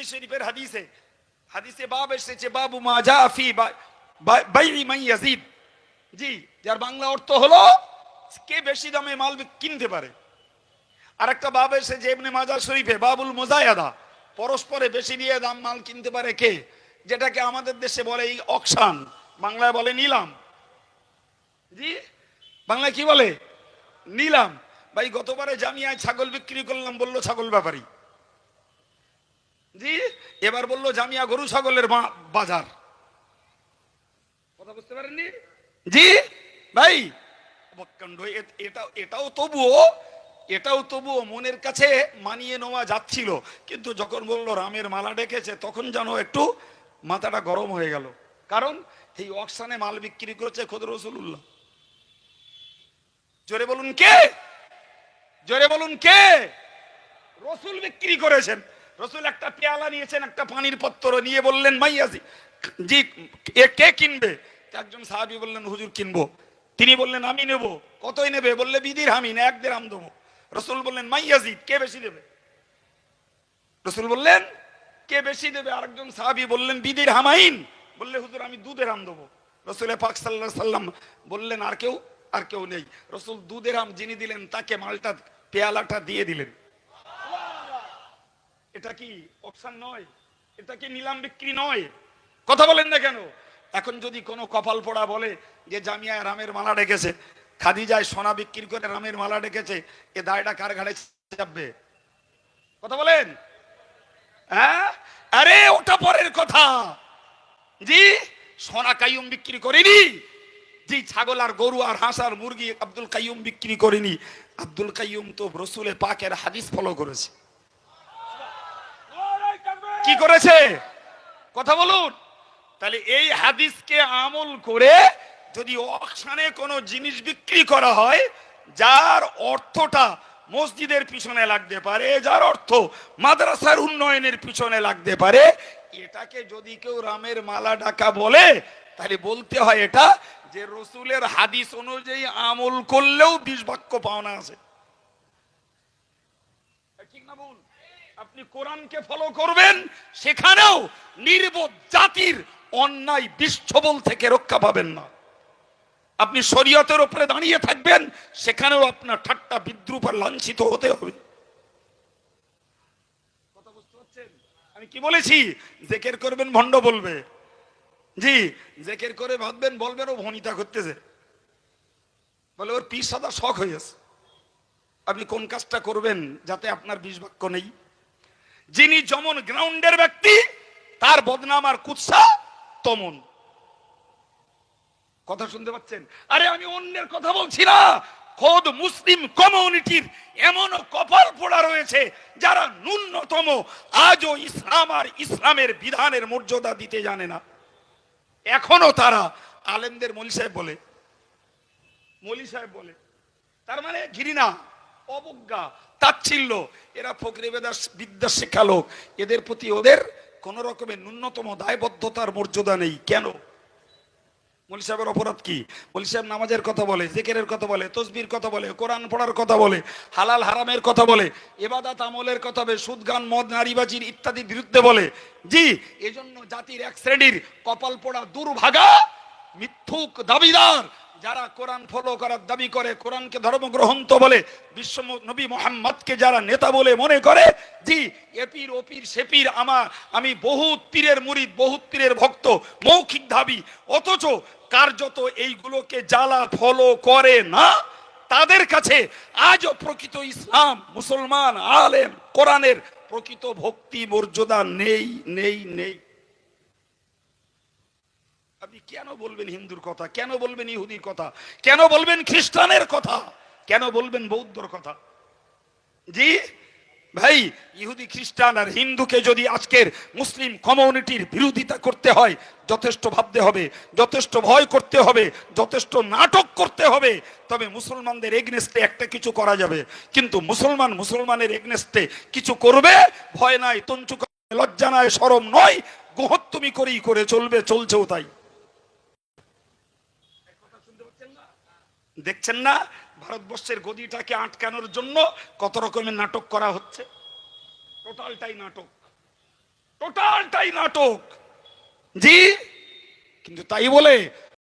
তিরমিজি শরীফের হাদিসে বাব এসেছে বাবু মা জা ফি বাইই মান ইয়াজিদ। জি, যার বাংলা অর্থ হলো কে বেশি দামে মাল কিনতে পারে। আরেকটা বাব এসেছে ইবনে মাজাহ শরীফে বাবুল মুজায়াদা, পরস্পরে বেশি দিয়ে দাম মাল কিনতে পারে কে, যেটাকে আমাদের দেশে বলে এই অকশন, বাংলায় বলে নিলাম। জি, বাংলায় কি বলে? নিলাম। ভাই গতবারে জামিয়ায় ছাগল বিক্রি করলাম, বললো ছাগল ব্যাপারী। জি, এবার বললো জামিয়া গরু ছাগলের বাজার। কথা বুঝতে পারেননি? জি ভাই, এটাও তবুও মনের কাছে মানিয়ে নেওয়া যাচ্ছিল, কিন্তু যখন বললো রামের মালা ডেকেছে তখন যেন একটু মাথাটা গরম হয়ে গেল। কারণ এই অকশনে মাল বিক্রি করেছে খোদ রাসূলুল্লাহ। জোরে বলুন কে? জোরে বলুন কে? রসুল বিক্রি করেছেন। রসুল একটা পেয়ালা নিয়েছেন, একটা পানির পাত্র নিয়ে বললেন মাইয়াজি, জি কে কিনবে? একজন সাহাবী বললেন হুজুর কিনবো। তিনি বললেন আমি নেব। কতই নেবে? বললে বিদির হামিন, 1 দিরহাম দেবো। রসুল বললেন মাইয়াজি, কে বেশি দেবে? রসুল বললেন কে বেশি দেবে? আরেকজন সাহাবী বললেন বিদির হামাইন। বললে হুজুর আমি 2 দিরহাম দেবো। রসুল পাক সাল্লাল্লাহু আলাইহি সাল্লাম বললেন আর কেউ নেই। রসুল 2 দিরহাম যিনি দিলেন তাকে মালটা পেয়ালাটা দিয়ে দিলেন। এটা কি অকশন নয়? এটা কি নিলাম বিক্রি নয়? কথা বলেন না কেন? এখন যদি কোনো কপাল পোড়া বলে যে জামিয়ায় রামের মালা ডেকেছে, খাদিজায় সোনা বিক্রি করে রামের মালা ডেকেছে, এ দায়টা কার ঘাড়ে চাপবে? কথা বলেন। হ্যাঁ, আরে ওটা পরের কথা। জি, সোনা কাইয়ুম বিক্রি করেনি। জি, ছাগল আর গরু আর হাঁস আর মুরগি আব্দুল কাইয়ুম বিক্রি করেনি। আব্দুল কাইয়ুম তো রসুলের পাকের হাদিস ফলো করেছে। কি করেছে? কথা বলুন। তাহলে এই হাদিসকে আমল করে যদি অকশনে কোনো জিনিস বিক্রি করা হয় যার অর্থটা মসজিদের পিছনে লাগতে পারে, যার অর্থ মাদ্রাসার উন্নয়নের পিছনে লাগতে পারে, এটাকে যদি কেউ রামের মালা ডাকা বলে, তাহলে বলতে হয় এটা যে রসুলের হাদিস অনুযায়ী আমল করলেও 20 বাক্য পাওনা আছে। ঠিক না ভুল? আপনি কোরআনকে ফলো করবেন, সেখানেও নির্বোধ জাতির অন্যায় বিশ্ববল থেকে রক্ষা পাবেন না। আপনি শরীয়তের উপরে দাঁড়িয়ে থাকবেন, সেখানেও আপনার ঠাট্টা বিদ্রুপ আর লাঞ্ছিত হতে হবে। কথা বুঝতে পারছেন আমি কি বলেছি? জিকির করবেন ভণ্ড বলবে। জি, জিকির করে ভাববেন, বলবেন ও ভনিতা করতেছে, বলে ওর পীর সাদা শখ হয়ে গেছে। আপনি কোন কাজটা করবেন যাতে আপনার 20 বাক্য নেই? যিনি যেমন গ্রাউন্ডের ব্যক্তি, তার বদনাম আর কুৎসা তমন। কথা শুনতে পাচ্ছেন? আরে আমি অন্যের কথা বলছি না, খোদ মুসলিম কমিউনিটির এমনও কপাল পোড়া রয়েছে যারা ন্যূনতম আজও ইসলাম আর ইসলামের বিধানের মর্যাদা দিতে জানে না। এখনো তারা আলেমদের মৌলী সাহেব বলে। তার মানে ঘৃণা, অবজ্ঞা, তাচ্ছিল্য। এরা ফকরি বিদ্যা শিক্ষালোক, এদের প্রতি ওদের কোন রকমের ন্যূনতম দায়বদ্ধতার মর্যাদা নেই। কেন? মৌলী সাহেবের অপরাধ কি? মৌলী সাহেব নামাজের কথা বলে, জিকিরের কথা বলে, তসবির কথা বলে, কোরআন পড়ার কথা বলে, হালাল হারামের কথা বলে, ইবাদত আমলের কথা বলে, সুদ গান মদ নারীবাজির ইত্যাদির বিরুদ্ধে বলে। জি, এজন্য জাতির এক শ্রেণীর কপাল পোড়া দুর্ভাগা মিথ্যুক দাবিদার যারা কোরআন ফলো করার দাবি করে, কোরআনকে ধর্মগ্রন্থ বলে, বিশ্ব নবী মোহাম্মদকে যারা নেতা বলে মনে করে, জি এপির ওপির সেপির আমি বহুত পীরের মুরিদ, বহুত পীরের ভক্ত, মৌখিক দাবি, অথচ কার্যত এইগুলোকে যারা ফলো করে না তাদের কাছে আজও প্রকৃত ইসলাম, মুসলমান, আলেম, কোরআনের প্রকৃত ভক্তি মর্যাদা নেই নেই নেই। আপনি কেন বলবেন হিন্দুর কথা? কেন বলবেন ইহুদির কথা? কেন বলবেন খ্রিস্টানের কথা? কেন বলবেন বৌদ্ধর কথা? জি ভাই, ইহুদি, খ্রিস্টান আর হিন্দুকে যদি আজকের মুসলিম কমিউনিটির বিরোধিতা করতে হয়, যথেষ্ট ভাবতে হবে, যথেষ্ট ভয় করতে হবে, যথেষ্ট নাটক করতে হবে। তবে মুসলমানদের এগনেস্টে একটা কিছু করা যাবে, কিন্তু মুসলমানের এগনেস্টে কিছু করবে ভয় নাই, তঞ্চু লজ্জা নাই, শরম নয়, গোহত্তমি করেই করে চলবে, চলছেও তাই। দেখছেন না ভারতবর্ষের গদিটাকে আটকানোর জন্য কত রকমের নাটক করা হচ্ছে? টোটালটাই নাটক। টোটালটাই নাটক। জি, কিন্তু তাই বলে